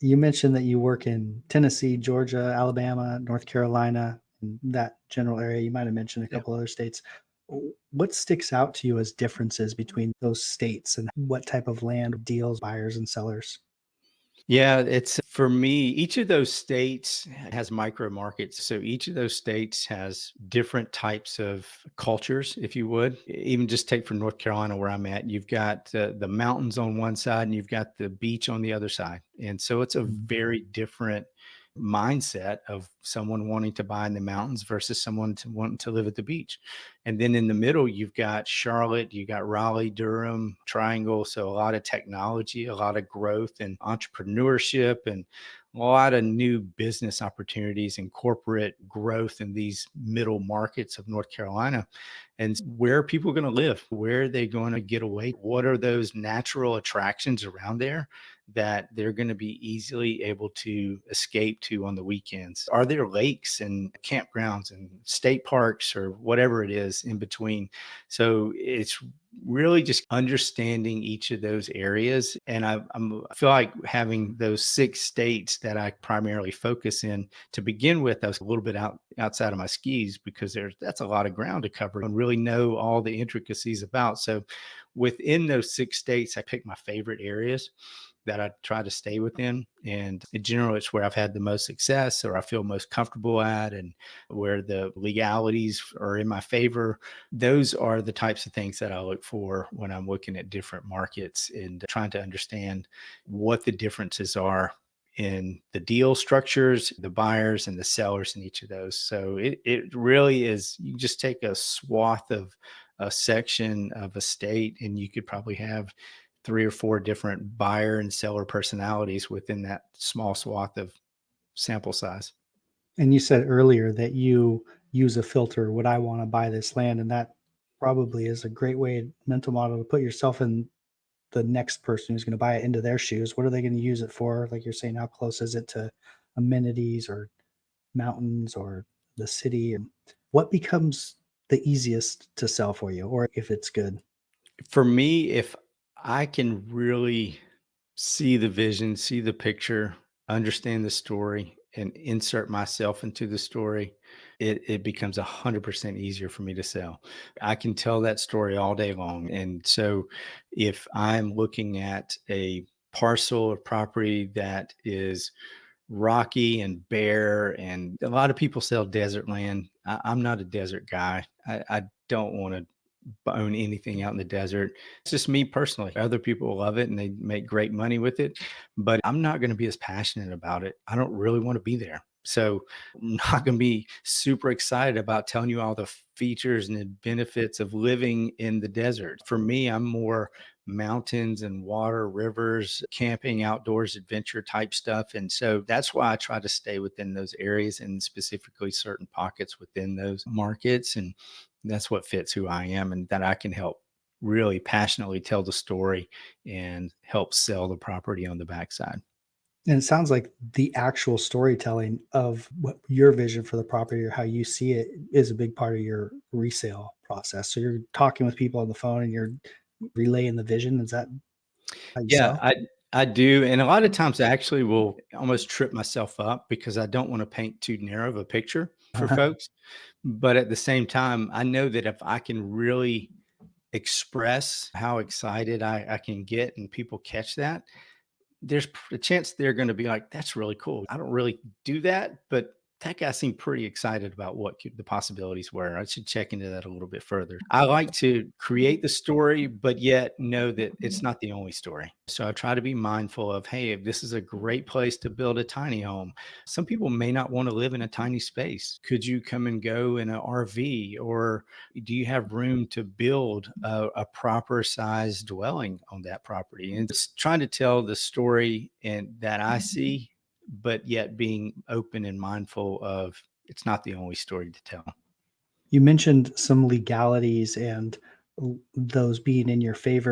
You mentioned that you work in Tennessee, Georgia, Alabama, North Carolina, in that general area. You might have mentioned a Yeah. couple other states. What sticks out to you as differences between those states and what type of land deals buyers and sellers? Yeah, it's for me, each of those states has micro markets. So each of those states has different types of cultures, if you would. Even just take from North Carolina, where I'm at, you've got the mountains on one side and you've got the beach on the other side. And so it's a Mhm. very different mindset of someone wanting to buy in the mountains versus someone wanting to live at the beach. And then in the middle, you've got Charlotte, you got Raleigh, Durham, Triangle. So a lot of technology, a lot of growth and entrepreneurship, and a lot of new business opportunities and corporate growth in these middle markets of North Carolina. And where are people going to live? Where are they going to get away? What are those natural attractions around there that they're going to be easily able to escape to on the weekends? Are there lakes and campgrounds and state parks or whatever it is in between? So it's really just understanding each of those areas. And I feel like having those 6 states that I primarily focus in to begin with, I was a little bit outside of my skis because that's a lot of ground to cover and really know all the intricacies about. So within those 6 states, I picked my favorite areas that I try to stay within. And in general, it's where I've had the most success or I feel most comfortable at, and where the legalities are in my favor. Those are the types of things that I look for when I'm looking at different markets and trying to understand what the differences are in the deal structures, the buyers and the sellers in each of those. So it really is, you just take a swath of a section of a state and you could probably have 3 or 4 different buyer and seller personalities within that small swath of sample size. And you said earlier that you use a filter, would I want to buy this land? And that probably is a great way, mental model to put yourself in the next person who's going to buy it into their shoes. What are they going to use it for? Like you're saying, how close is it to amenities or mountains or the city? And what becomes the easiest to sell for you, or if it's good? For me, if I can really see the vision, see the picture, understand the story, and insert myself into the story, it becomes 100% easier for me to sell. I can tell that story all day long. And so if I'm looking at a parcel of property that is rocky and bare, and a lot of people sell desert land. I'm not a desert guy. I don't want to own anything out in the desert. It's just me personally. Other people love it and they make great money with it, but I'm not going to be as passionate about it. I don't really want to be there. So I'm not going to be super excited about telling you all the features and the benefits of living in the desert. For me, I'm more mountains and water, rivers, camping, outdoors, adventure type stuff. And so that's why I try to stay within those areas and specifically certain pockets within those markets. And that's what fits who I am, and that I can help really passionately tell the story and help sell the property on the backside. And it sounds like the actual storytelling of what your vision for the property or how you see it is a big part of your resale process. So you're talking with people on the phone and you're relaying the vision. Is that how you Yeah, sell? I do, and a lot of times I actually will almost trip myself up because I don't want to paint too narrow of a picture for folks. But at the same time, I know that if I can really express how excited I can get and people catch that, there's a chance they're going to be like, that's really cool. I don't really do that, but that guy seemed pretty excited about the possibilities were. I should check into that a little bit further. I like to create the story, but yet know that it's not the only story. So I try to be mindful of, hey, if this is a great place to build a tiny home, some people may not want to live in a tiny space. Could you come and go in an RV, or do you have room to build a proper size dwelling on that property? And it's trying to tell the story and that I see, but yet being open and mindful of it's not the only story to tell. You mentioned some legalities and those being in your favor.